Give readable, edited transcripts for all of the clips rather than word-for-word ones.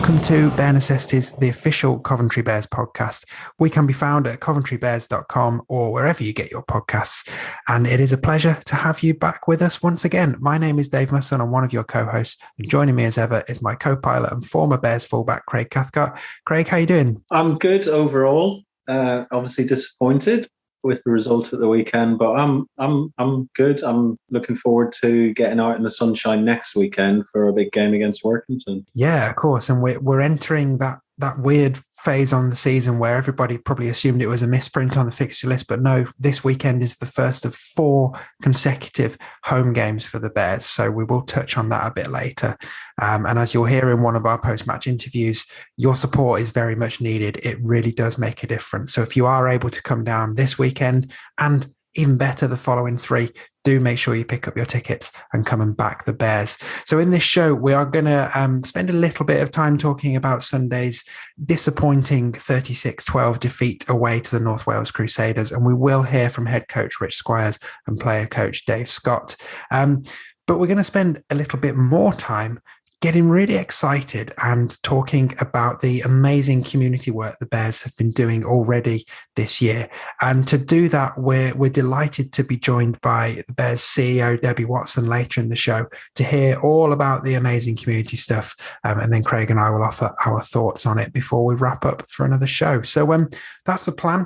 Welcome to Bear Necessities, the official Coventry Bears podcast. We can be found at coventrybears.com or wherever you get your podcasts. And it is a pleasure to have you back with us once again. My name is Dave Musson. I'm one of your co-hosts. And joining me as ever is my co-pilot and former Bears fullback, Craig Cathcart. Craig, how you doing? I'm good overall. Obviously disappointed with the result at the weekend, but I'm good. I'm looking forward to getting out in the sunshine next weekend for a big game against Workington. Yeah, of course. And we're entering that weird phase on the season where everybody probably assumed it was a misprint on the fixture list, but no, this weekend is the first of 4 consecutive home games for the Bears. So we will touch on that a bit later. And as you'll hear in one of our post-match interviews, your support is very much needed. It really does make a difference. So if you are able to come down this weekend, and even better, the following 3, do make sure you pick up your tickets and come and back the Bears. So in this show, we are going to spend a little bit of time talking about Sunday's disappointing 36-12 defeat away to the North Wales Crusaders. And we will hear from head coach Rich Squires and player coach Dave Scott. But we're going to spend a little bit more time getting really excited and talking about the amazing community work the Bears have been doing already this year. And to do that, we're delighted to be joined by the Bears CEO, Debbie Watson, later in the show to hear all about the amazing community stuff. And then Craig and I will offer our thoughts on it before we wrap up for another show. So that's the plan.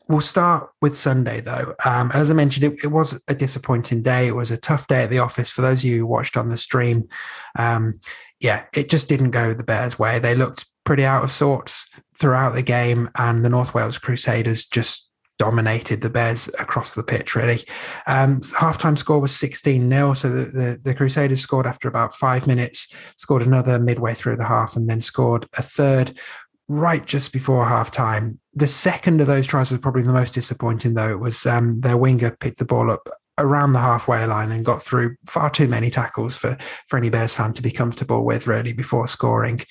We'll start with Sunday, though. As I mentioned, it was a disappointing day. It was a tough day at the office. For those of you who watched on the stream, it just didn't go the Bears' way. They looked pretty out of sorts throughout the game, and the North Wales Crusaders just dominated the Bears across the pitch, really. Halftime score was 16-0, so the Crusaders scored after about 5 minutes, scored another midway through the half, and then scored a third right just before half-time. The second of those tries was probably the most disappointing, though. It was their winger picked the ball up around the halfway line and got through far too many tackles for any Bears fan to be comfortable with, really, before scoring.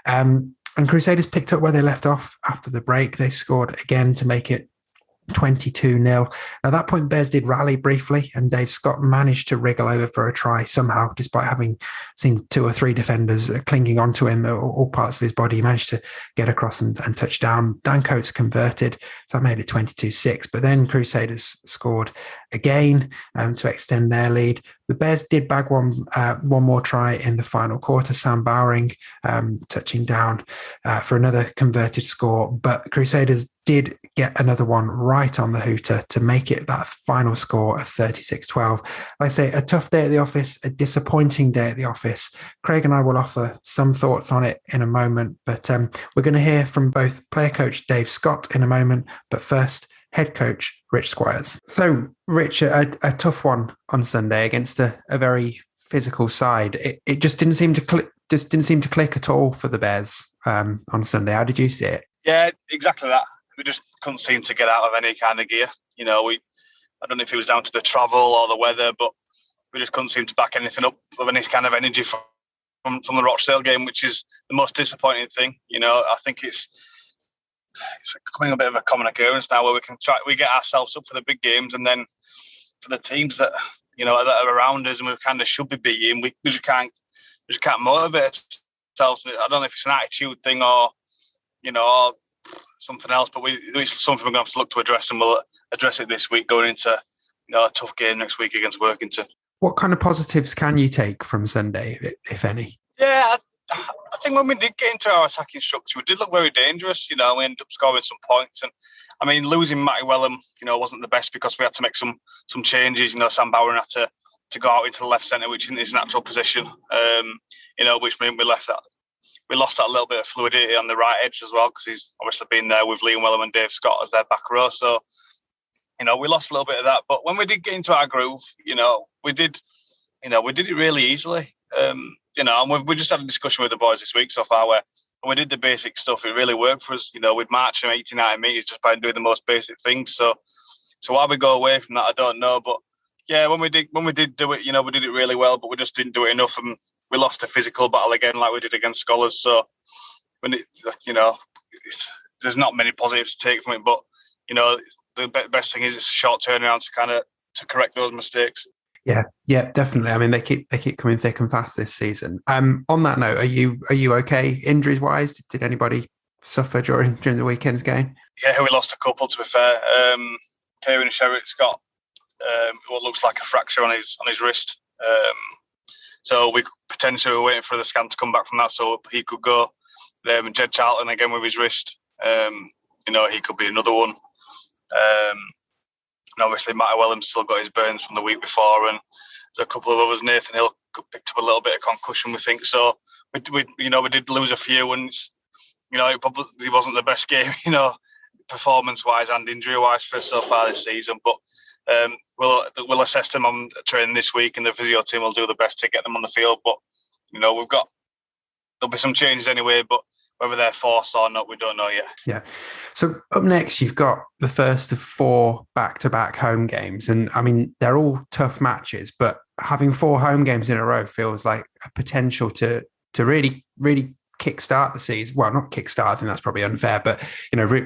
And Crusaders picked up where they left off after the break. They scored again to make it 22-0. Now, at that point, Bears did rally briefly, and Dave Scott managed to wriggle over for a try somehow, despite having seen 2 or 3 defenders clinging onto him, all parts of his body. He managed to get across and touch down. Dan Coates converted, so that made it 22-6. But then Crusaders scored again to extend their lead. The Bears did bag one more try in the final quarter, Sam Bowering touching down for another converted score. But Crusaders did get another one right on the hooter to make it that final score of 36-12. Like I say, a tough day at the office, a disappointing day at the office. Craig and I will offer some thoughts on it in a moment, but we're going to hear from both player coach Dave Scott in a moment. But first, head coach Rich Squires. So, Rich, a tough one on Sunday against a very physical side. It just didn't seem to click. Just didn't seem to click at all for the Bears on Sunday. How did you see it? Yeah, exactly that. We just couldn't seem to get out of any kind of gear. I don't know if it was down to the travel or the weather, but we just couldn't seem to back anything up with any kind of energy from the Rochdale game, which is the most disappointing thing. I think it's becoming a bit of a common occurrence now where we get ourselves up for the big games, and then for the teams that that are around us and we kind of should be beating, we just can't motivate ourselves. I don't know if it's an attitude thing or or something else, but it's something we're going to have to look to address, and we'll address it this week going into a tough game next week against Workington. What kind of positives can you take from Sunday, if any? Yeah, I think when we did get into our attacking structure, we did look very dangerous. We ended up scoring some points, and I mean, losing Matty Wellham, wasn't the best because we had to make some changes. Sam Bowering had to go out into the left centre, which isn't his natural position. Which meant we lost that little bit of fluidity on the right edge as well, because he's obviously been there with Liam Wellham and Dave Scott as their back row. So, we lost a little bit of that. But when we did get into our groove, we did it really easily. And we just had a discussion with the boys this week so far where when we did the basic stuff, it really worked for us. We'd march them 80, 90 metres just by doing the most basic things. So why we go away from that, I don't know. But yeah, when we did do it, we did it really well, but we just didn't do it enough, and we lost a physical battle again, like we did against Scholars. So there's not many positives to take from it, but the best thing is it's a short turnaround to correct those mistakes. Yeah, definitely. I mean, they keep coming thick and fast this season. On that note, are you okay injuries wise? Did anybody suffer during the weekend's game? Yeah, we lost a couple. To be fair, Kieran Sherritt's got what looks like a fracture on his wrist. So we potentially were waiting for the scan to come back from that, so he could go. Jed Charlton again with his wrist. He could be another one. And obviously Matty Wellham's still got his burns from the week before, and there's a couple of others. Nathan Hill picked up a little bit of concussion, we think. So we did lose a few, and it probably wasn't the best game, performance-wise and injury-wise for so far this season. But we'll assess them on training this week, and the physio team will do the best to get them on the field. But there'll be some changes anyway, but whether they're forced or not, we don't know yet. Yeah. So up next, you've got the first of 4 back-to-back home games. And I mean, they're all tough matches, but having 4 home games in a row feels like a potential to really, really kickstart the season. Well, not kickstart, I think that's probably unfair, but,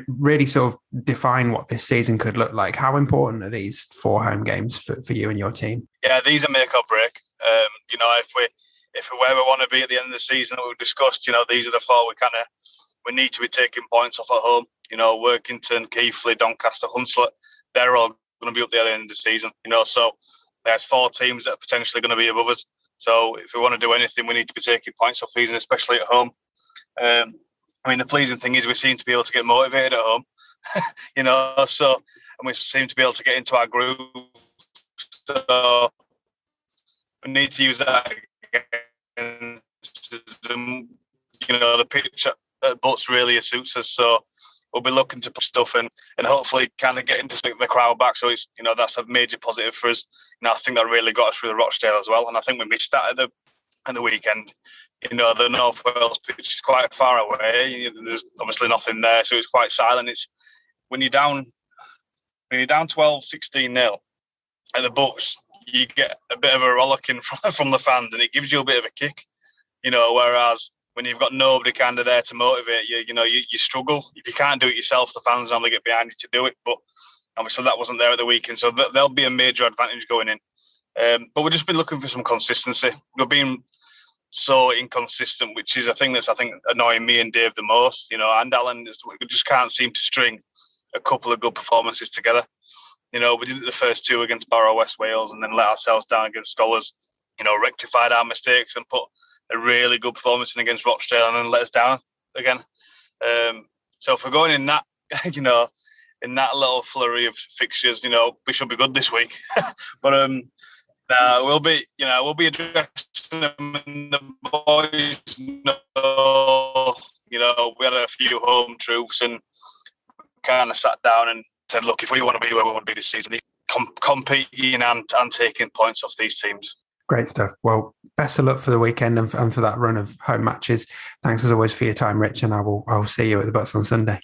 really sort of define what this season could look like. How important are these 4 home games for you and your team? Yeah, these are make or break. If we're where we want to be at the end of the season that we've discussed, these are the 4 we need to be taking points off at home. Workington, Keighley, Doncaster, Hunslet, they're all going to be up there at the end of the season. So there's 4 teams that are potentially going to be above us. So if we want to do anything, we need to be taking points off these, and especially at home. The pleasing thing is we seem to be able to get motivated at home, and we seem to be able to get into our groove. So we need to use that against them. The pitch at Butts really suits us, so we'll be looking to push stuff and hopefully kind of get into the crowd back. So it's that's a major positive for us. I think that really got us through the Rochdale as well, and I think we missed that at the weekend. The North Wales pitch is quite far away. There's obviously nothing there, so it's quite silent. It's when you're down 12-16-0 at the Butts, you get a bit of a rollicking from the fans, and it gives you a bit of a kick. Whereas when you've got nobody kind of there to motivate you, you struggle. If you can't do it yourself, the fans normally get behind you to do it. But obviously that wasn't there at the weekend, so there'll be a major advantage going in. But we've just been looking for some consistency. We've been so inconsistent, which is a thing that's, I think, annoying me and Dave the most. And Alan, we just can't seem to string a couple of good performances together. We did it the first 2 against Barrow West Wales, and then let ourselves down against Scholars. Rectified our mistakes and put a really good performance in against Rochdale, and then let us down again. So if we're going in that, in that little flurry of fixtures, we should be good this week. But we'll be addressing them, and the boys know. We had a few home truths, and kind of sat down and said, look, if we want to be where we want to be this season, competing and taking points off these teams. Great stuff. Well, best of luck for the weekend and for that run of home matches. Thanks as always for your time, Rich, and I'll see you at the Butts on Sunday.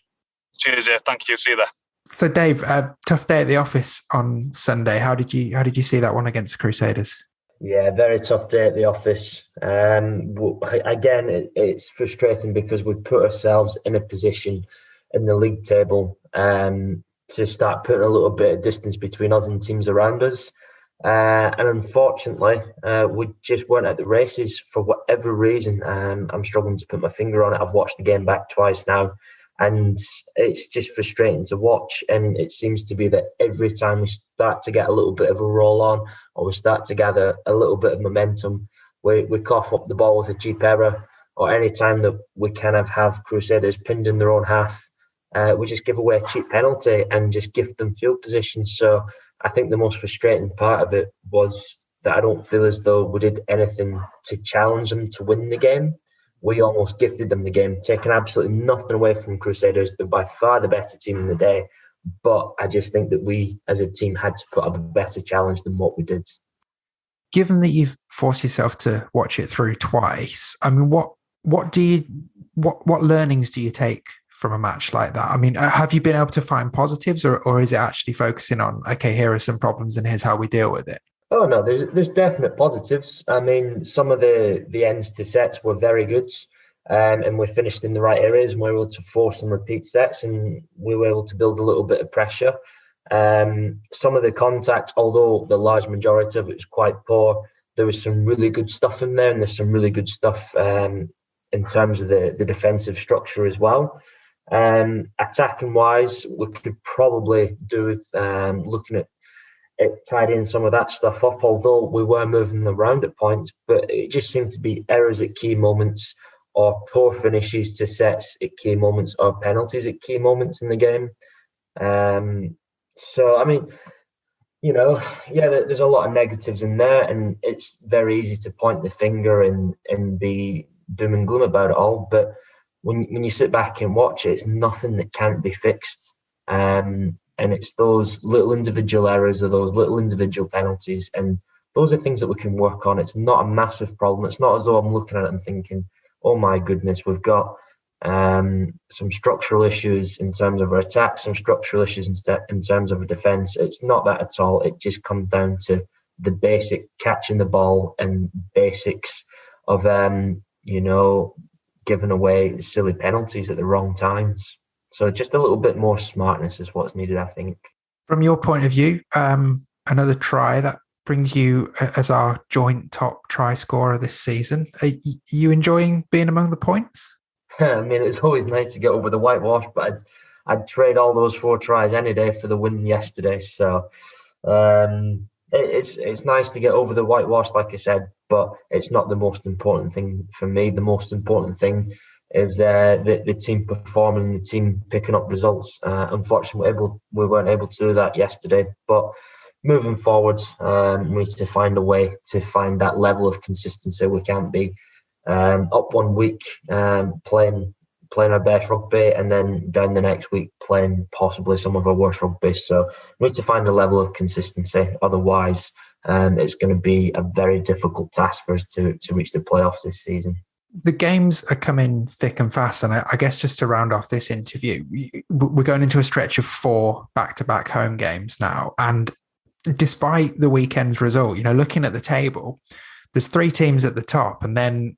Cheers, thank you. See you there. So, Dave, tough day at the office on Sunday. How did you see that one against the Crusaders? Yeah, very tough day at the office. Again, it's frustrating because we put ourselves in a position in the league table to start putting a little bit of distance between us and teams around us. And unfortunately, we just weren't at the races for whatever reason. I'm struggling to put my finger on it. I've watched the game back twice now, and it's just frustrating to watch. And it seems to be that every time we start to get a little bit of a roll on, or we start to gather a little bit of momentum, we cough up the ball with a cheap error, or any time that we kind of have Crusaders pinned in their own half, we just give away a cheap penalty and just gift them field position. So I think the most frustrating part of it was that I don't feel as though we did anything to challenge them to win the game. We almost gifted them the game, taking absolutely nothing away from Crusaders. They're by far the better team in the day. But I just think that we, as a team, had to put up a better challenge than what we did. Given that you've forced yourself to watch it through twice, I mean, what learnings do you take from a match like that? I mean, have you been able to find positives, or is it actually focusing on, okay, here are some problems and here's how we deal with it? Oh no, there's definite positives. I mean, some of the ends to sets were very good, and we finished in the right areas, and we were able to force some repeat sets, and we were able to build a little bit of pressure. Some of the contact, although the large majority of it was quite poor, there was some really good stuff in there, and there's some really good stuff in terms of the defensive structure as well. Attacking wise, we could probably do with looking at it, tidying some of that stuff up, although we were moving them around at points, but it just seemed to be errors at key moments, or poor finishes to sets at key moments, or penalties at key moments in the game. So, I mean, there's a lot of negatives in there, and it's very easy to point the finger and be doom and gloom about it all. But when you sit back and watch it, it's nothing that can't be fixed. And it's those little individual errors or those little individual penalties, and those are things that we can work on. It's not a massive problem. It's not as though I'm looking at it and thinking, oh my goodness, we've got some structural issues in terms of our attack, some structural issues in terms of our defence. It's not that at all. It just comes down to the basic catching the ball and basics of, giving away silly penalties at the wrong times. So just a little bit more smartness is what's needed, I think. From your point of view, another try that brings you as our joint top try scorer this season. Are you enjoying being among the points? I mean, it's always nice to get over the whitewash, but I'd trade all those 4 tries any day for the win yesterday. So it's nice to get over the whitewash, like I said, but it's not the most important thing for me. The most important thing is the team performing and the team picking up results. Unfortunately, we weren't able to do that yesterday, but moving forward, we need to find a way to find that level of consistency. We can't be up one week playing our best rugby, and then down the next week playing possibly some of our worst rugby. So we need to find a level of consistency. Otherwise, it's going to be a very difficult task for us to reach the playoffs this season. The games are coming thick and fast, and I guess just to round off this interview, we're going into a stretch of 4 back-to-back home games now, and despite the weekend's result, looking at the table, there's 3 teams at the top, and then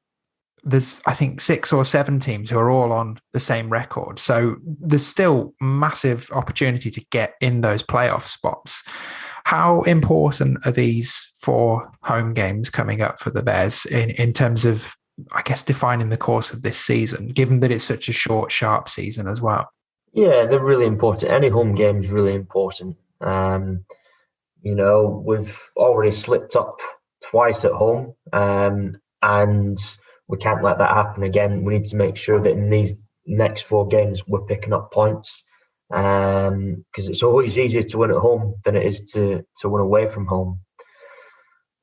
there's, I think, 6 or 7 teams who are all on the same record. So there's still massive opportunity to get in those playoff spots. How important are these 4 home games coming up for the Bears in terms of, I guess, defining the course of this season, given that it's such a short, sharp season as well? Yeah, they're really important. Any home game is really important. We've already slipped up twice at home, and we can't let that happen again. We need to make sure that in these next 4 games we're picking up points, because it's always easier to win at home than it is to win away from home.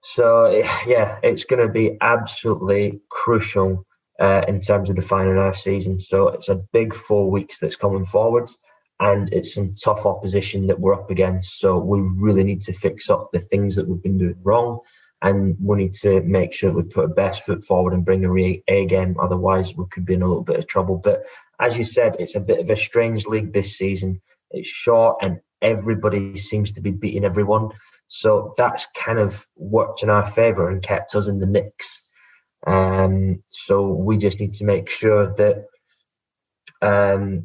So, yeah, it's going to be absolutely crucial in terms of defining our season. So it's a big 4 weeks that's coming forward, and it's some tough opposition that we're up against. So we really need to fix up the things that we've been doing wrong, and we need to make sure that we put our best foot forward and bring a A game. Otherwise, we could be in a little bit of trouble. But as you said, it's a bit of a strange league this season. It's short, and everybody seems to be beating everyone. So that's kind of worked in our favour and kept us in the mix. So we just need to make sure that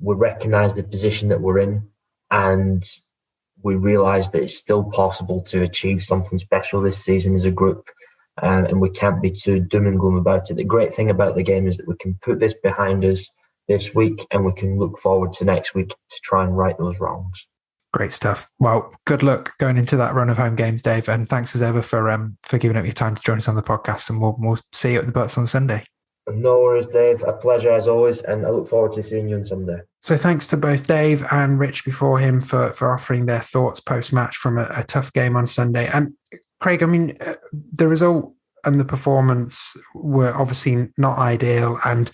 we recognise the position that we're in, and we realise that it's still possible to achieve something special this season as a group, and we can't be too doom and gloom about it. The great thing about the game is that we can put this behind us this week, and we can look forward to next week to try and right those wrongs. Great stuff. Well, good luck going into that run of home games, Dave, and thanks as ever for giving up your time to join us on the podcast, and we'll see you at the Butts on Sunday. No worries, Dave. A pleasure as always, and I look forward to seeing you on Sunday. So thanks to both Dave and Rich before him for offering their thoughts post-match from a tough game on Sunday. And Craig, I mean, the result and the performance were obviously not ideal, and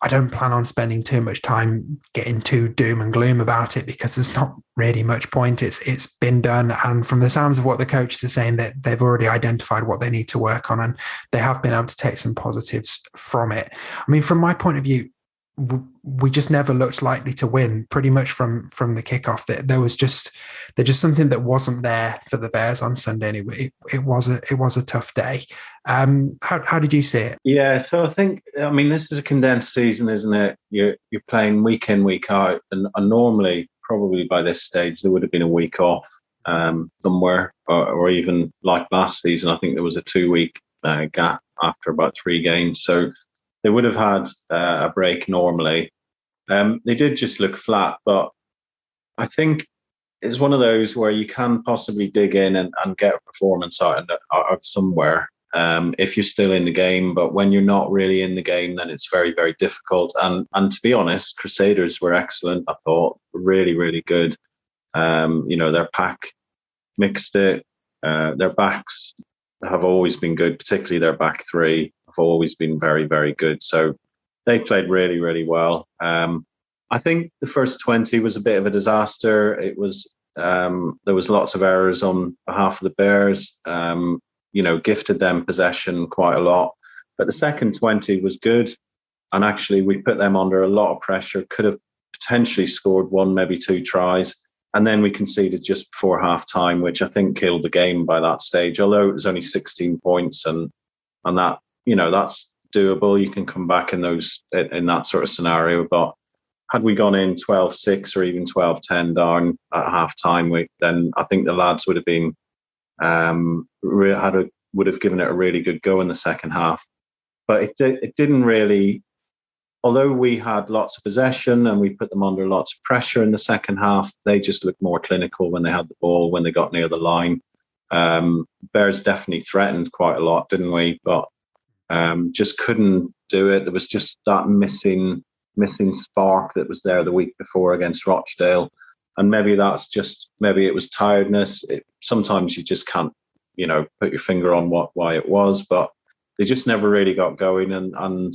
I don't plan on spending too much time getting too doom and gloom about it, because there's not really much point. It's been done, and from the sounds of what the coaches are saying, that they've already identified what they need to work on, and they have been able to take some positives from it. I mean, from my point of view, we just never looked likely to win pretty much from the kickoff. There's just something that wasn't there for the Bears on Sunday, and it was a tough day. How did you see it? Yeah, so I think, I mean, this is a condensed season, isn't it? You're playing week in, week out, and normally probably by this stage there would have been a week off somewhere, or even like last season, I think there was a 2-week gap after about 3 games. So they would have had a break normally. They did just look flat, but I think it's one of those where you can possibly dig in and get a performance out of somewhere if you're still in the game. But when you're not really in the game, then it's very, very difficult. And to be honest, Crusaders were excellent, I thought. Really, really good. Their pack mixed it. Their backs have always been good, particularly their back three have always been very, very good. So they played really, really well. I think the first 20 was a bit of a disaster. It was there was lots of errors on behalf of the Bears. Gifted them possession quite a lot, but the second 20 was good, and actually we put them under a lot of pressure. Could have potentially scored 1, maybe 2 tries, and then we conceded just before half time, which I think killed the game by that stage. Although it was only 16 points, and that that's doable. You can come back in that sort of scenario, but had we gone in 12-6 or even 12-10 down at half time, then I think the lads would have been would have given it a really good go in the second half. But it didn't really. Although we had lots of possession and we put them under lots of pressure in the second half, they just looked more clinical when they had the ball, when they got near the line. Bears definitely threatened quite a lot, didn't we? But just couldn't do it. There was just that missing spark that was there the week before against Rochdale. And maybe it was tiredness. Sometimes you just can't, put your finger on why it was, but they just never really got going. And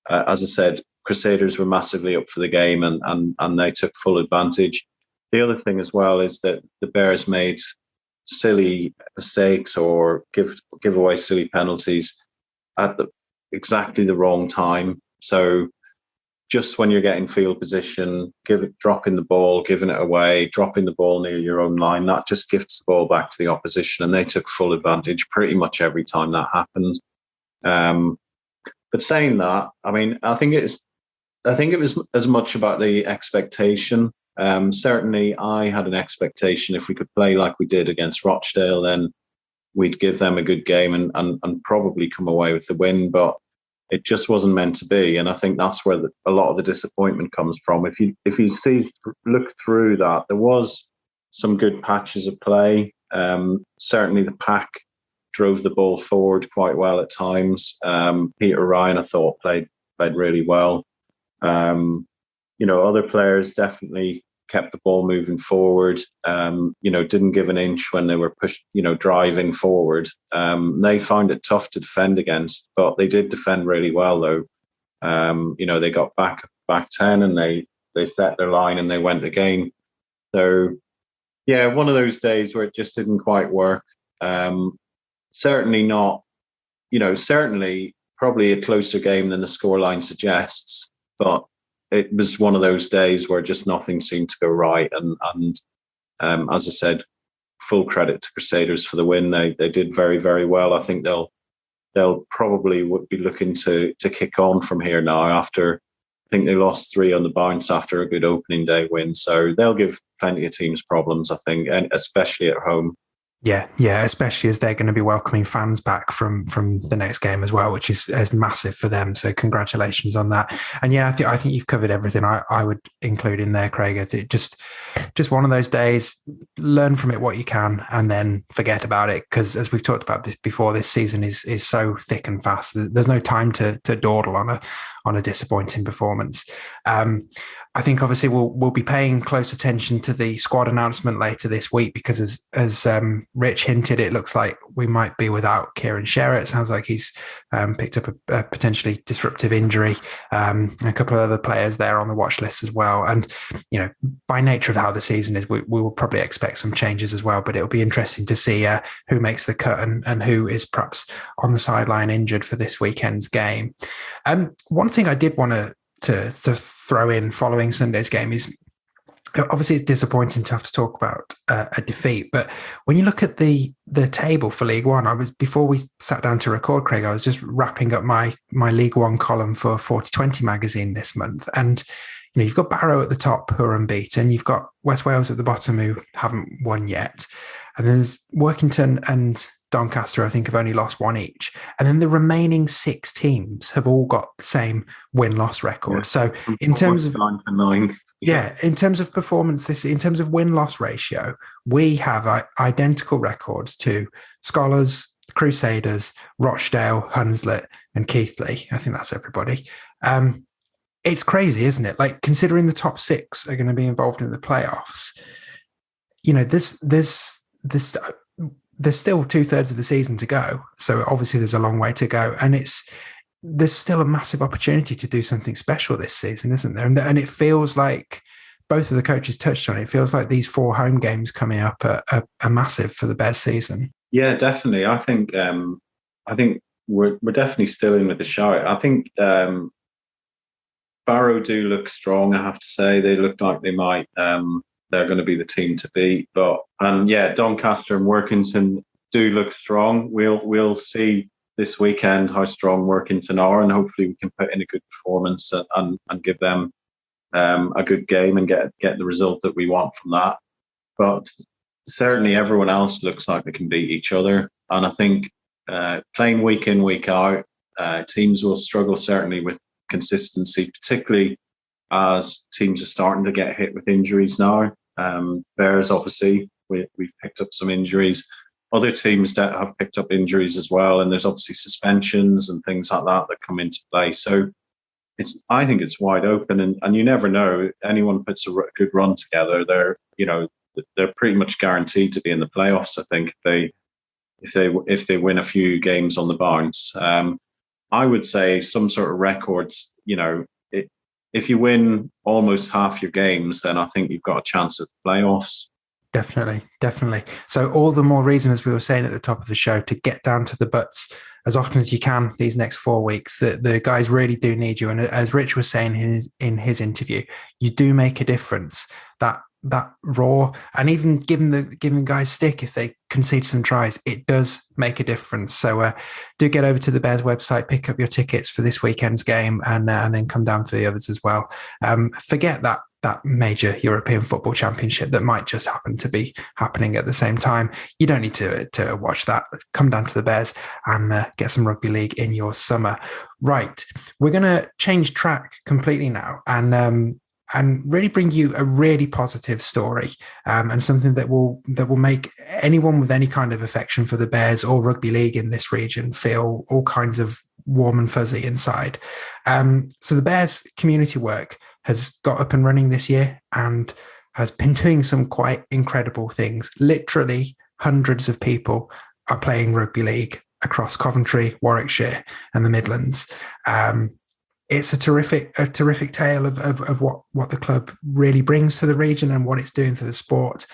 as I said, Crusaders were massively up for the game, and they took full advantage. The other thing as well is that the Bears made silly mistakes or give away silly penalties at exactly the wrong time. So just when you're getting field position, dropping the ball, giving it away, dropping the ball near your own line, that just gifts the ball back to the opposition, and they took full advantage pretty much every time that happened. But saying that, I think it was as much about the expectation. Certainly, I had an expectation if we could play like we did against Rochdale, then we'd give them a good game and probably come away with the win. But it just wasn't meant to be, and I think that's where a lot of the disappointment comes from. If you look through that, there was some good patches of play. Certainly, the pack drove the ball forward quite well at times. Peter Ryan, I thought, played really well. Other players definitely kept the ball moving forward. Didn't give an inch when they were pushed, driving forward. They found it tough to defend against, but they did defend really well though. They got back 10 and they set their line and they went the game. So yeah, one of those days where it just didn't quite work. Certainly not, certainly probably a closer game than the scoreline suggests, but it was one of those days where just nothing seemed to go right. And as I said, full credit to Crusaders for the win. They did very, very well. I think they'll probably would be looking to kick on from here now after, I think they lost 3 on the bounce after a good opening day win. So they'll give plenty of teams problems, I think, and especially at home. Yeah, especially as they're going to be welcoming fans back from the next game as well, which is massive for them. So congratulations on that. And yeah, I think you've covered everything I would include in there, Craig. Just one of those days, learn from it what you can and then forget about it. Because as we've talked about this before, this season is so thick and fast. There's no time to dawdle on a disappointing performance. I think obviously we'll be paying close attention to the squad announcement later this week because as Rich hinted, it looks like we might be without Kieran Sherratt. It sounds like he's picked up a potentially disruptive injury, and a couple of other players there on the watch list as well. And, by nature of how the season is, we will probably expect some changes as well, but it'll be interesting to see who makes the cut and who is perhaps on the sideline injured for this weekend's game. One thing I did want to throw in following Sunday's game is obviously it's disappointing to have to talk about a defeat, but when you look at the table for League One, before we sat down to record, Craig, I was just wrapping up my League One column for 4020 magazine this month, and you've got Barrow at the top who are unbeaten. You've got West Wales at the bottom who haven't won yet. And then there's Workington and Doncaster, I think, have only lost one each. And then the remaining 6 teams have all got the same win-loss record. Yeah. So in terms of 9 to 9. Yeah, in terms of performance, in terms of win-loss ratio, we have identical records to Scholars, Crusaders, Rochdale, Hunslet, and Keighley. I think that's everybody. It's crazy, isn't it? Like, considering the top 6 are going to be involved in the playoffs, there's still 2/3 of the season to go. So obviously there's a long way to go. And there's still a massive opportunity to do something special this season, isn't there? And it feels like, both of the coaches touched on it, feels like these 4 home games coming up are massive for the Bears season. Yeah, definitely. I think we're definitely still in with the shout. I think Barrow do look strong, I have to say. They look like they might they're going to be the team to beat. But Doncaster and Workington do look strong. We'll see this weekend how strong Workington are, and hopefully we can put in a good performance and give them a good game and get the result that we want from that. But certainly everyone else looks like they can beat each other. And I think playing week in, week out, teams will struggle certainly with consistency, particularly as teams are starting to get hit with injuries now. Bears, obviously, we've picked up some injuries. Other teams that have picked up injuries as well, and there's obviously suspensions and things like that come into play. So I think it's wide open, and you never know. Anyone puts a good run together, they're pretty much guaranteed to be in the playoffs. I think if they win a few games on the bounce. I would say some sort of records. If you win almost half your games, then I think you've got a chance at the playoffs. Definitely. So all the more reason, as we were saying at the top of the show, to get down to the butts as often as you can these next 4 weeks. The guys really do need you. And as Rich was saying in his interview, you do make a difference. That raw, and even giving guys stick if they concede some tries, it does make a difference. So do get over to the Bears website, pick up your tickets for this weekend's game, and then come down for the others as well. Forget that major European football championship that might just happen to be happening at the same time. You don't need to watch that. Come down to the Bears and get some rugby league in your summer. Right, we're going to change track completely now and really bring you a really positive story, and something that will make anyone with any kind of affection for the Bears or rugby league in this region feel all kinds of warm and fuzzy inside. So the Bears community work has got up and running this year and has been doing some quite incredible things. Literally hundreds of people are playing rugby league across Coventry, Warwickshire and the Midlands. It's a terrific tale of what the club really brings to the region and what it's doing for the sport.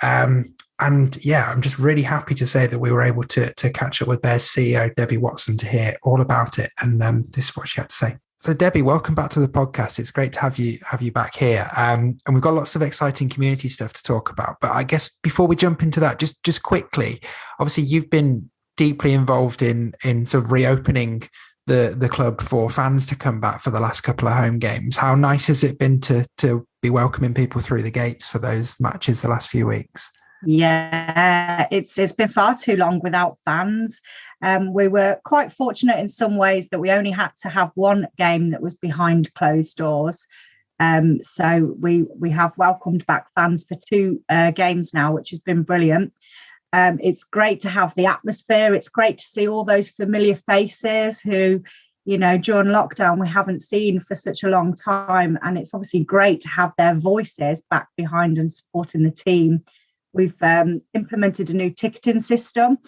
And yeah, I'm just really happy to say that we were able to catch up with Bears CEO Debbie Watson to hear all about it. And this is what she had to say. So Debbie, welcome back to the podcast. It's great to have you back here. And we've got lots of exciting community stuff to talk about. But I guess before we jump into that, just quickly, obviously you've been deeply involved in sort of reopening the club for fans to come back for the last couple of home games. How nice has it been to be welcoming people through the gates for those matches the last few weeks? Yeah, it's been far too long without fans. We were quite fortunate in some ways that we only had to have one game that was behind closed doors. So we have welcomed back fans for 2 games now, which has been brilliant. It's great to have the atmosphere. It's great to see all those familiar faces who, during lockdown we haven't seen for such a long time. And it's obviously great to have their voices back behind and supporting the team. We've implemented a new ticketing system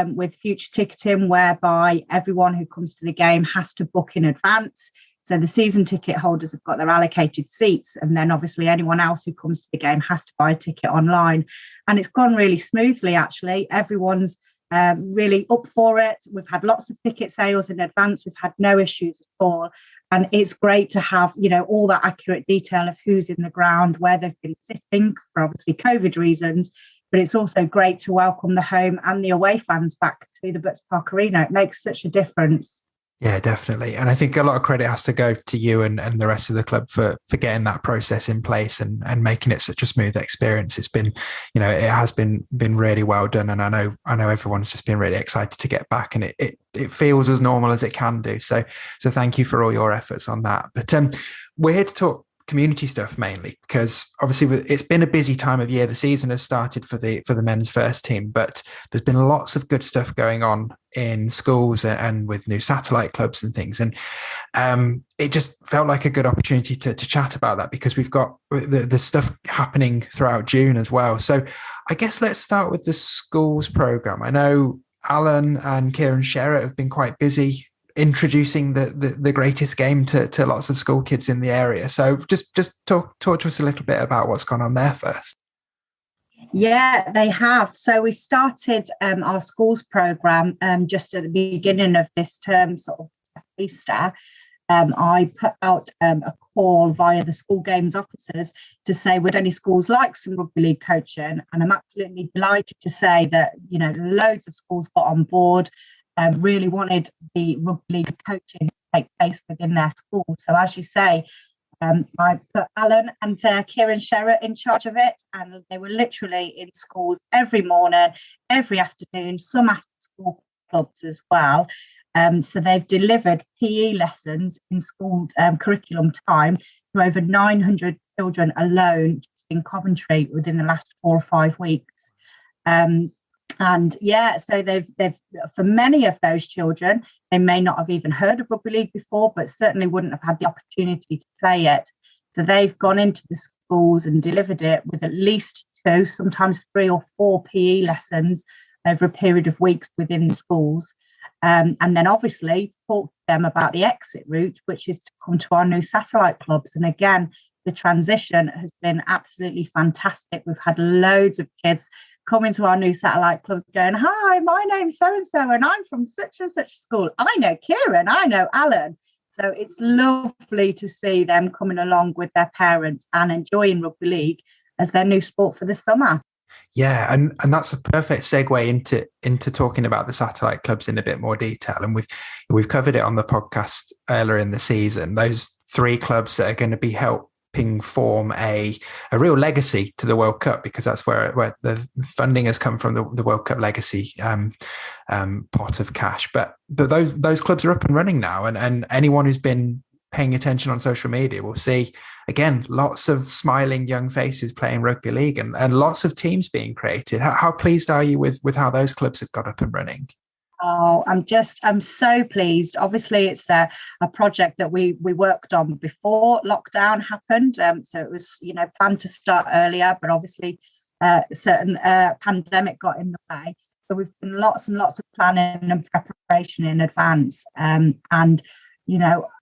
with future ticketing, whereby everyone who comes to the game has to book in advance. So the season ticket holders have got their allocated seats, and then obviously anyone else who comes to the game has to buy a ticket online. And it's gone really smoothly, actually. Everyone's really up for it. We've had lots of ticket sales in advance. We've had no issues at all. And it's great to have, all that accurate detail of who's in the ground, where they've been sitting for obviously COVID reasons. But it's also great to welcome the home and the away fans back to the Butts Park Arena. It makes such a difference. Yeah, definitely. And I think a lot of credit has to go to you and the rest of the club for getting that process in place and making it such a smooth experience. It's been, it has been really well done. And I know everyone's just been really excited to get back, and it feels as normal as it can do. So thank you for all your efforts on that. But we're here to talk community stuff mainly, because obviously it's been a busy time of year. The season has started for the men's first team, but there's been lots of good stuff going on in schools and with new satellite clubs and things, and it just felt like a good opportunity to chat about that, because we've got the stuff happening throughout June as well. So I guess let's start with the schools program. I know Alan and Kieran Sherratt have been quite busy introducing the greatest game to lots of school kids in the area. So just talk to us a little bit about what's gone on there first. Yeah, they have. So we started our schools program just at the beginning of this term, sort of Easter. I put out a call via the school games officers to say, would any schools like some rugby league coaching? And I'm absolutely delighted to say that, loads of schools got on board. Really wanted the rugby league coaching to take place within their school. So as you say, I put Alan and Kieran Sherratt in charge of it, and they were literally in schools every morning, every afternoon, some after school clubs as well. So they've delivered PE lessons in school curriculum time to over 900 children alone just in Coventry within the last 4 or 5 weeks. And yeah, so they've for many of those children, they may not have even heard of rugby league before, but certainly wouldn't have had the opportunity to play it. So they've gone into the schools and delivered it with at least 2, sometimes 3 or 4 PE lessons over a period of weeks within the schools. And then obviously talk to them about the exit route, which is to come to our new satellite clubs. And again, the transition has been absolutely fantastic. We've had loads of kids coming to our new satellite clubs going, hi, my name's so-and-so and I'm from such and such school. I know Kieran, I know Alan. So it's lovely to see them coming along with their parents and enjoying rugby league as their new sport for the summer. Yeah, and that's a perfect segue into talking about the satellite clubs in a bit more detail. And we've covered it on the podcast earlier in the season. Those 3 clubs that are going to be helping form a real legacy to the World Cup, because that's where the funding has come from, the World Cup legacy pot of cash. But those clubs are up and running now, and anyone who's been paying attention on social media will see, again, lots of smiling young faces playing rugby league and lots of teams being created. How pleased are you with how those clubs have got up and running? Oh, I'm so pleased. Obviously, it's a project that we worked on before lockdown happened. So it was, planned to start earlier, but obviously certain pandemic got in the way. So we've done lots and lots of planning and preparation in advance. And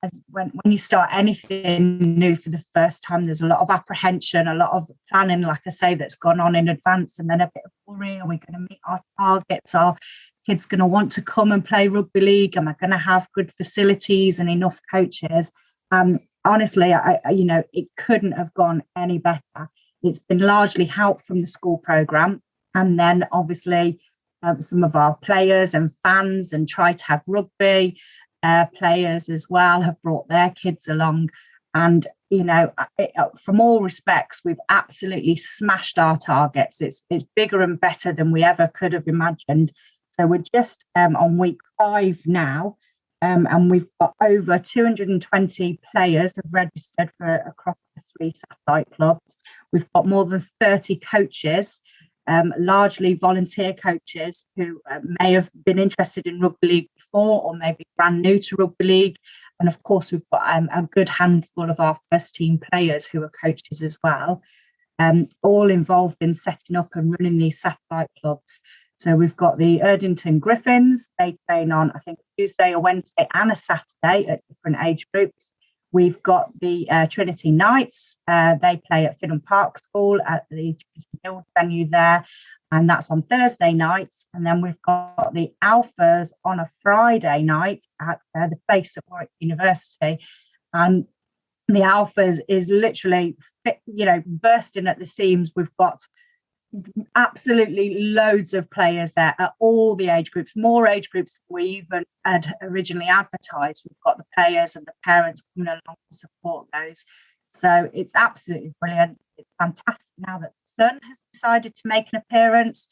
as when you start anything new for the first time, there's a lot of apprehension, a lot of planning, like I say, that's gone on in advance, and then a bit of worry. Are we going to meet our targets? Are kids going to want to come and play rugby league? Am I going to have good facilities and enough coaches? Honestly, it couldn't have gone any better. It's been largely help from the school programme, and then obviously some of our players and fans and Try Tag Rugby players as well have brought their kids along. And from all respects, we've absolutely smashed our targets. It's bigger and better than we ever could have imagined. So we're just on week 5 now, and we've got over 220 players have registered across the 3 satellite clubs. We've got more than 30 coaches, largely volunteer coaches who may have been interested in rugby league before or maybe brand new to rugby league. And of course, we've got a good handful of our first team players who are coaches as well, all involved in setting up and running these satellite clubs. So we've got the Erdington Griffins. They train on, I think, Tuesday, a Wednesday and a Saturday at different age groups. We've got the Trinity Knights. They play at Finham Park School at the Trinity Guild venue there, and that's on Thursday nights. And then we've got the Alphas on a Friday night at the place at Warwick University. And the Alphas is literally, bursting at the seams. We've got Absolutely loads of players there at all the age groups, more age groups we even had originally advertised. We've got the players and the parents coming along to support those. So it's absolutely brilliant. It's fantastic now that the Sun has decided to make an appearance.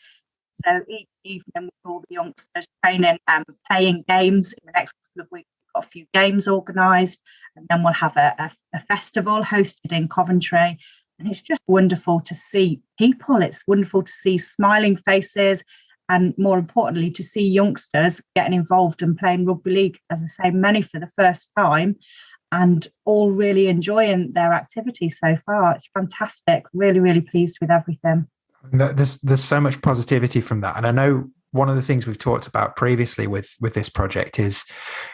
So each evening with all the youngsters training and playing games. In the next couple of weeks, we've got a few games organised, and then we'll have a festival hosted in Coventry. And it's just wonderful to see people. It's wonderful to see smiling faces, and more importantly, to see youngsters getting involved and playing rugby league, as I say, many for the first time, and all really enjoying their activity so far. It's fantastic. Really, really pleased with everything. There's so much positivity from that. And I know one of the things we've talked about previously with this project is,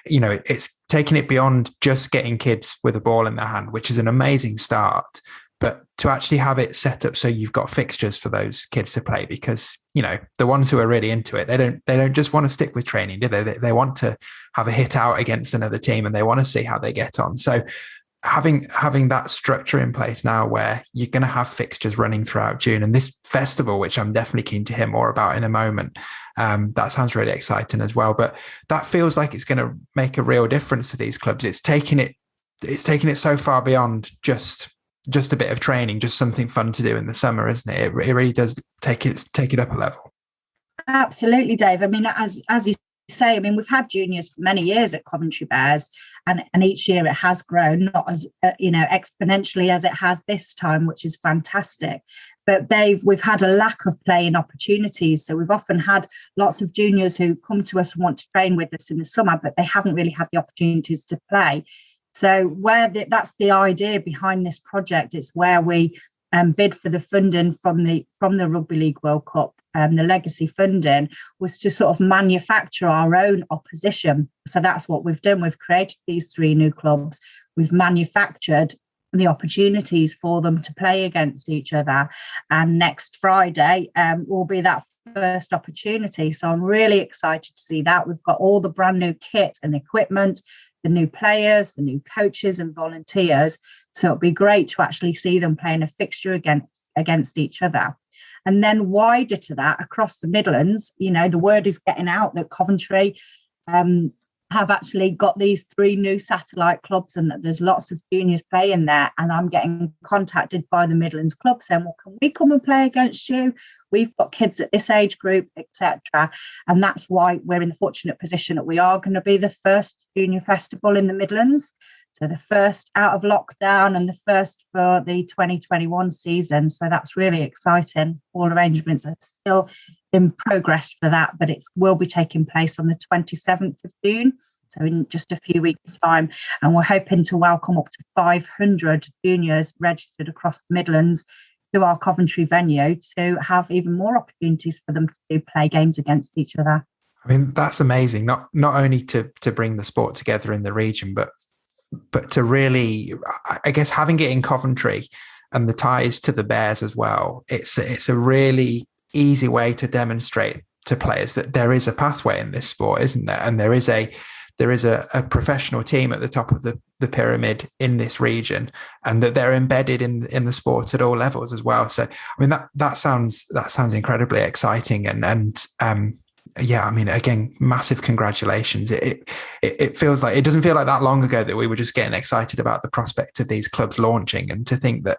it's taking it beyond just getting kids with a ball in their hand, which is an amazing start. But to actually have it set up so you've got fixtures for those kids to play, because, the ones who are really into it, they don't just want to stick with training, do they? They want to have a hit out against another team, and they want to see how they get on. So having that structure in place now, where you're going to have fixtures running throughout June, and this festival, which I'm definitely keen to hear more about in a moment, that sounds really exciting as well. But that feels like it's going to make a real difference to these clubs. It's taking it so far beyond just a bit of training, just something fun to do in the summer, isn't it? It really does take it up a level. Absolutely, Dave. I mean, as you say, we've had juniors for many years at Coventry Bears, and each year it has grown, not as exponentially as it has this time, which is fantastic. But we've had a lack of playing opportunities, so we've often had lots of juniors who come to us and want to train with us in the summer, but they haven't really had the opportunities to play. So that's the idea behind this project. It's where we bid for the funding from the Rugby League World Cup. The legacy funding was to sort of manufacture our own opposition. So that's what we've done. We've created these 3 new clubs. We've manufactured the opportunities for them to play against each other. And next Friday will be that first opportunity. So I'm really excited to see that. We've got all the brand new kit and equipment, the new players, the new coaches and volunteers. So it'll be great to actually see them playing a fixture against each other. And then wider to that, across the Midlands, the word is getting out that Coventry have actually got these 3 new satellite clubs, and that there's lots of juniors playing there. And I'm getting contacted by the Midlands club saying, well, can we come and play against you? We've got kids at this age group, etc. And that's why we're in the fortunate position that we are going to be the first junior festival in the Midlands. So the first out of lockdown and the first for the 2021 season. So that's really exciting. All arrangements are still in progress for that, but it will be taking place on the 27th of June. So in just a few weeks' time. And we're hoping to welcome up to 500 juniors registered across the Midlands to our Coventry venue to have even more opportunities for them to play games against each other. That's amazing. Not only to bring the sport together in the region, but to really, I guess, having it in Coventry and the ties to the Bears as well, it's a really easy way to demonstrate to players that there is a pathway in this sport, isn't there? And there is a professional team at the top of the pyramid in this region, and that they're embedded in the sport at all levels as well. So that sounds incredibly exciting, and again, massive congratulations. It feels like, it doesn't feel like that long ago that we were just getting excited about the prospect of these clubs launching, and to think that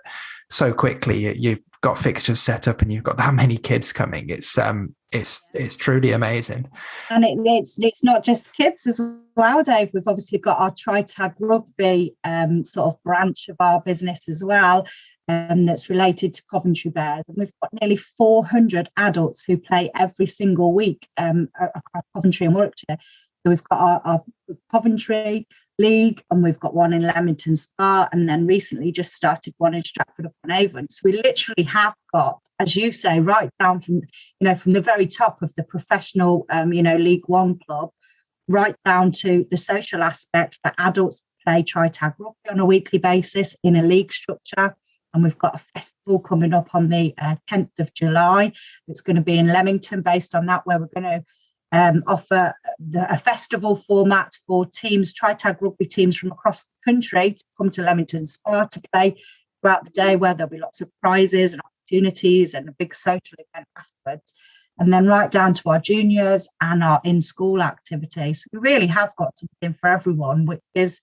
so quickly you've got fixtures set up and you've got that many kids coming. It's truly amazing. And it's not just kids as well, Dave. We've obviously got our Try Tag Rugby sort of branch of our business as well. That's related to Coventry Bears, and we've got nearly 400 adults who play every single week across Coventry and Warwickshire. So we've got our Coventry League, and we've got one in Leamington Spa, and then recently just started one in Stratford-upon-Avon. So we literally have got, as you say, right down from the very top of the professional League One club, right down to the social aspect for adults to play Try Tag Rugby on a weekly basis in a league structure. And we've got a festival coming up on the 10th of July. It's going to be in Leamington, based on that, where we're going to offer a festival format for teams, Try Tag Rugby teams from across the country, to come to Leamington Spa to play throughout the day, where there'll be lots of prizes and opportunities and a big social event afterwards. And then right down to our juniors and our in-school activities. We really have got something for everyone, which is,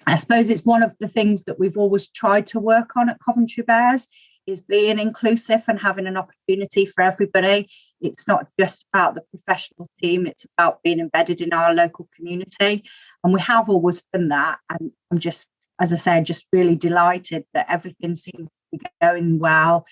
I suppose it's one of the things that we've always tried to work on at Coventry Bears, is being inclusive and having an opportunity for everybody. It's not just about the professional team, it's about being embedded in our local community. And we have always done that. And I'm just, as I say, just really delighted that everything seems to be going well.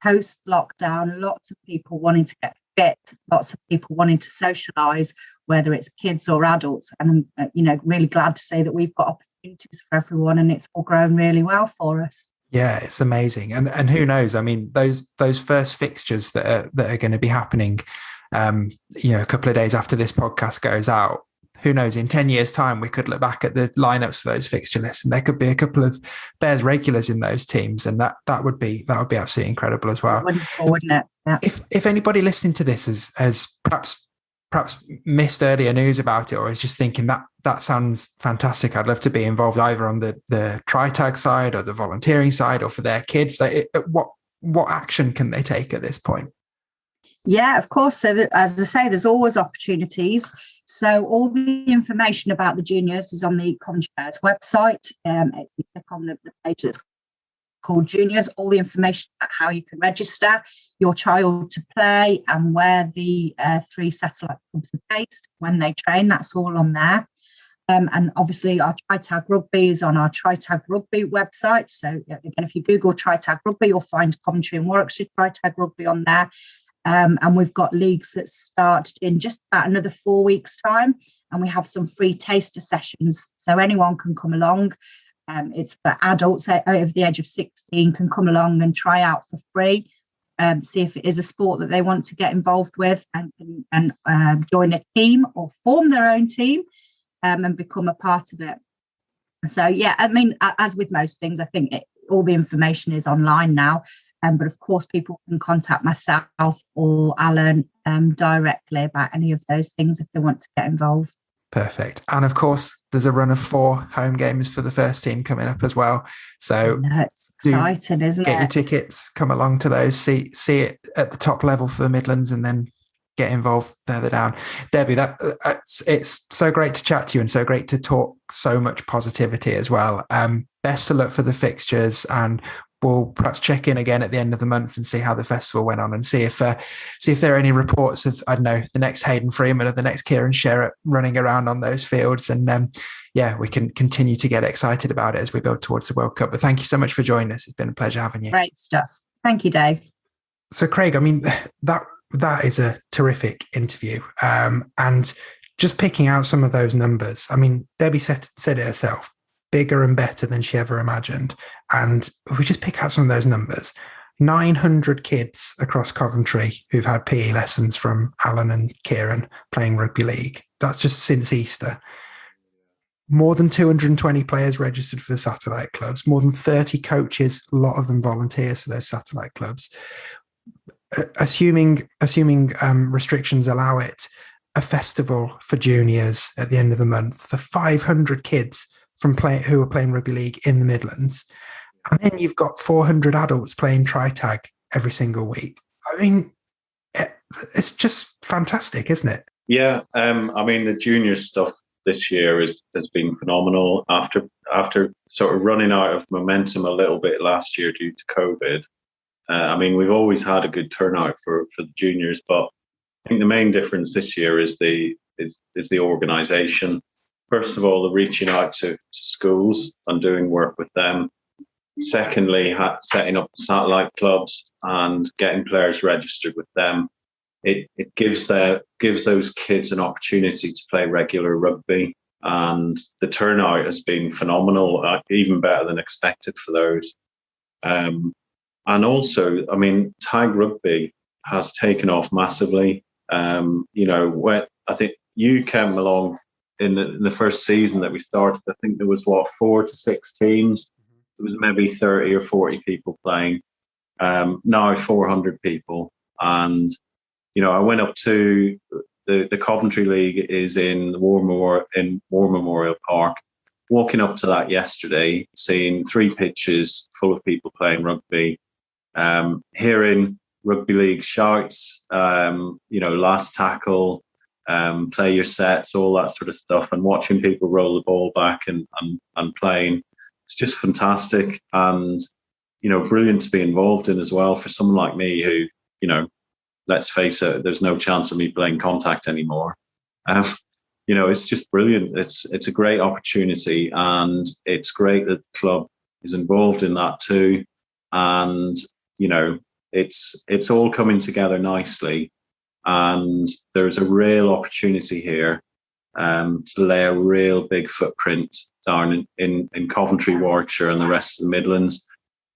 Post-lockdown, lots of people wanting to get fit, lots of people wanting to socialise, whether it's kids or adults. And I'm, really glad to say that we've got opportunities for everyone, and it's all grown really well for us. Yeah, it's amazing. And who knows? I mean, those first fixtures that are going to be happening, a couple of days after this podcast goes out, who knows, in 10 years' time, we could look back at the lineups for those fixture lists, and there could be a couple of Bears regulars in those teams, and that would be absolutely incredible as well. Wonderful, wouldn't it? Yeah. If anybody listening to this has perhaps missed earlier news about it, or is just thinking that sounds fantastic, I'd love to be involved either on the Try Tag side or the volunteering side, or for their kids, what action can they take at this point? Yeah, of course. So as I say, there's always opportunities. So all the information about the juniors is on the Coventry Bears website. If you click on the page that's called Juniors, all the information about how you can register your child to play and where the 3 satellite clubs are based, when they train, that's all on there. And obviously our Try Tag Rugby is on our Try Tag Rugby website. So again, if you Google Try Tag Rugby, you'll find Coventry and Warwickshire Try Tag Rugby on there. And we've got leagues that start in just about another 4 weeks' time. And we have some free taster sessions. So anyone can come along. It's for adults over the age of 16 can come along and try out for free. See if it is a sport that they want to get involved with, and join a team or form their own team and become a part of it. So, yeah, I mean, as with most things, I think all the information is online now. But of course, people can contact myself or Alan directly about any of those things if they want to get involved. Perfect. And of course, there's a run of 4 home games for the first team coming up as well. So it's exciting, isn't it? Get your tickets, come along to those, see it at the top level for the Midlands, and then get involved further down. Debbie, it's so great to chat to you and so great to talk so much positivity as well. Best of luck for the fixtures, and we'll perhaps check in again at the end of the month and see how the festival went on, and see if there are any reports of, I don't know, the next Hayden Freeman or the next Kieran Sherratt running around on those fields. And we can continue to get excited about it as we build towards the World Cup. But thank you so much for joining us. It's been a pleasure having you. Great stuff. Thank you, Dave. So Craig, I mean, that is a terrific interview. And just picking out some of those numbers, I mean, Debbie said it herself, bigger and better than she ever imagined. And if we just pick out some of those numbers, 900 kids across Coventry who've had PE lessons from Alan and Kieran playing rugby league. That's just since Easter. More than 220 players registered for the satellite clubs, more than 30 coaches, a lot of them volunteers for those satellite clubs. Assuming restrictions allow it, a festival for juniors at the end of the month for 500 kids who are playing rugby league in the Midlands. And then you've got 400 adults playing Try Tag every single week. I mean, it's just fantastic, isn't it? Yeah. I mean, the junior stuff this year has been phenomenal after sort of running out of momentum a little bit last year due to COVID. I mean, we've always had a good turnout for the juniors, but I think the main difference this year is the organisation. First of all, the reaching out to schools and doing work with them. Secondly, setting up satellite clubs and getting players registered with them. It gives those kids an opportunity to play regular rugby, and the turnout has been phenomenal, even better than expected for those. And also, I mean, tag rugby has taken off massively. When I think you came along in the first season that we started, I think there was 4 to 6 teams. There was maybe 30 or 40 people playing. Now 400 people. And, I went up to the Coventry League is in War Memorial Park. Walking up to that yesterday, seeing 3 pitches full of people playing rugby. hearing rugby league shouts, last tackle, play your sets, all that sort of stuff, and watching people roll the ball back and playing. It's just fantastic and, brilliant to be involved in as well for someone like me who, let's face it, there's no chance of me playing contact anymore. It's just brilliant. It's a great opportunity, and it's great that the club is involved in that too. And, it's all coming together nicely. And there's a real opportunity here to lay a real big footprint down in Coventry, Warwickshire, and the rest of the Midlands.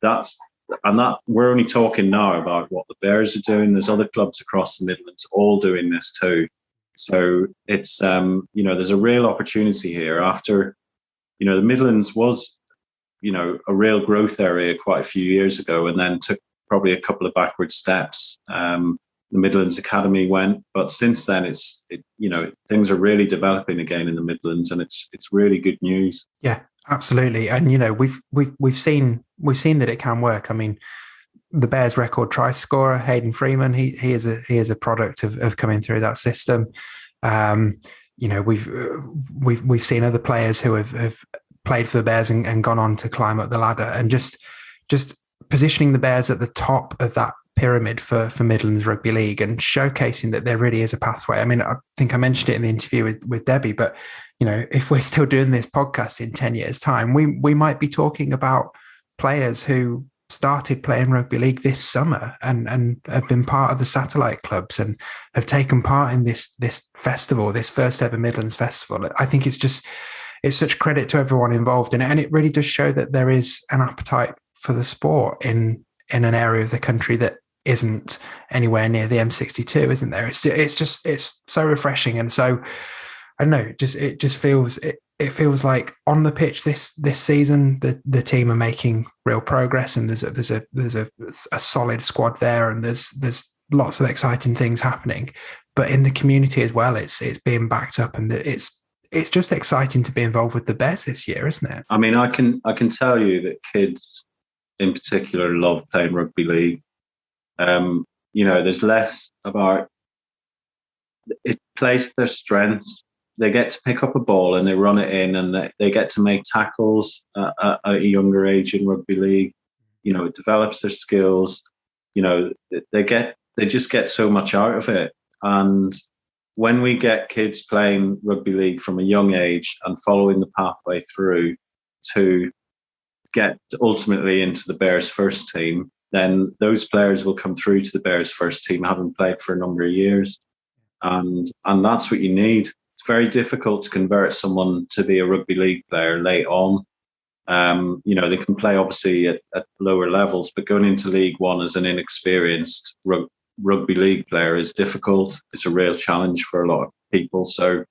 We're only talking now about what the Bears are doing. There's other clubs across the Midlands all doing this too. So it's there's a real opportunity here. After the Midlands was a real growth area quite a few years ago, and then took probably a couple of backward steps. The Midlands Academy went, but since then things are really developing again in the Midlands, and it's really good news. Yeah, absolutely. And we've seen that it can work. I mean, the Bears record try scorer Hayden Freeman, he is a product of coming through that system. We've seen other players who have played for the Bears and gone on to climb up the ladder, and just positioning the Bears at the top of that pyramid for Midlands Rugby League and showcasing that there really is a pathway. I mean, I think I mentioned it in the interview with Debbie, but if we're still doing this podcast in 10 years' time, we might be talking about players who started playing rugby league this summer and have been part of the satellite clubs and have taken part in this festival, this first ever Midlands festival. I think it's such credit to everyone involved in it, and it really does show that there is an appetite for the sport in an area of the country that isn't anywhere near the M62, isn't there? It's so refreshing, and so I don't know. It feels like on the pitch this season the team are making real progress, and there's a solid squad there, and there's lots of exciting things happening. But in the community as well, it's being backed up, and it's just exciting to be involved with the Bears this year, isn't it? I mean, I can tell you that kids in particular love playing rugby league. There's less about it plays to their strengths. They get to pick up a ball and they run it in, and they get to make tackles at a younger age in rugby league. It develops their skills. They just get so much out of it. And when we get kids playing rugby league from a young age and following the pathway through to get ultimately into the Bears first team, then those players will come through to the Bears first team having played for a number of years. And that's what you need. It's very difficult to convert someone to be a rugby league player late on. They can play obviously at lower levels, but going into League One as an inexperienced rugby league player is difficult. It's a real challenge for a lot of people. So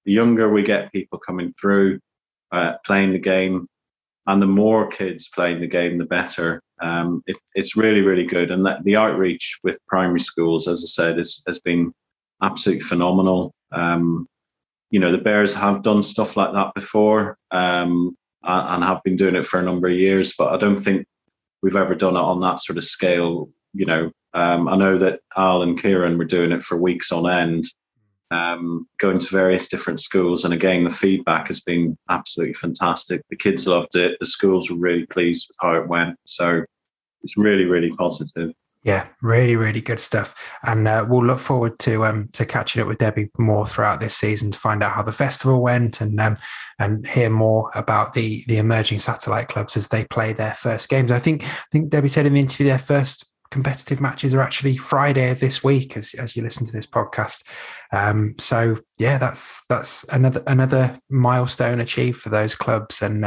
the younger we get people coming through, playing the game, and the more kids playing the game, the better. It's really, really good. And the outreach with primary schools, as I said, has been absolutely phenomenal. The Bears have done stuff like that before, and have been doing it for a number of years, but I don't think we've ever done it on that sort of scale. I know that Al and Kieran were doing it for weeks on end, going to various different schools. And again, the feedback has been absolutely fantastic. The kids loved it. The schools were really pleased with how it went. So it's really, really positive. Yeah, really, really good stuff. And we'll look forward to catching up with Debbie more throughout this season to find out how the festival went and hear more about the emerging satellite clubs as they play their first games. I think Debbie said in the interview their first competitive matches are actually Friday of this week as you listen to this podcast. So yeah, that's another milestone achieved for those clubs, and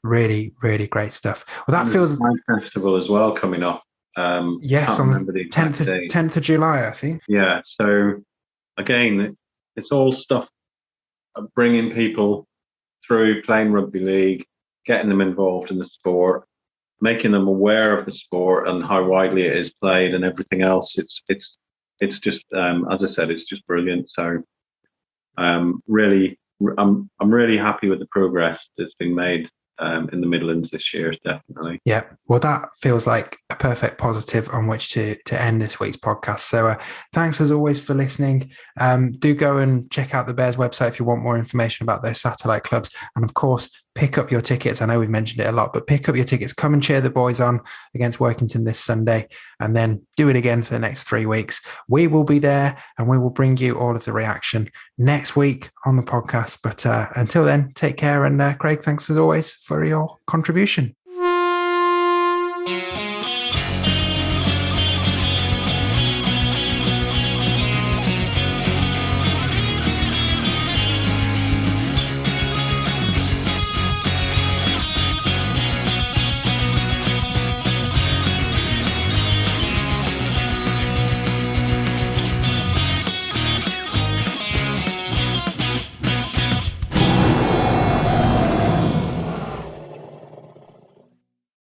really, really great stuff. Well, that feels festival as well coming up. Yes, on the 10th of July, I think. Yeah. So again, it's all stuff of bringing people through playing rugby league, getting them involved in the sport, making them aware of the sport and how widely it is played and everything else. It's just as I said, it's just brilliant. So I'm really happy with the progress that's been made in the Midlands this year, definitely. Yeah, well, that feels like a perfect positive on which to end this week's podcast. So thanks as always for listening. Do go and check out the Bears website if you want more information about those satellite clubs. And of course, pick up your tickets. I know we've mentioned it a lot, but pick up your tickets. Come and cheer the boys on against Workington this Sunday, and then do it again for the next 3 weeks. We will be there and we will bring you all of the reaction next week on the podcast. But until then, take care. And Craig, thanks as always for your contribution.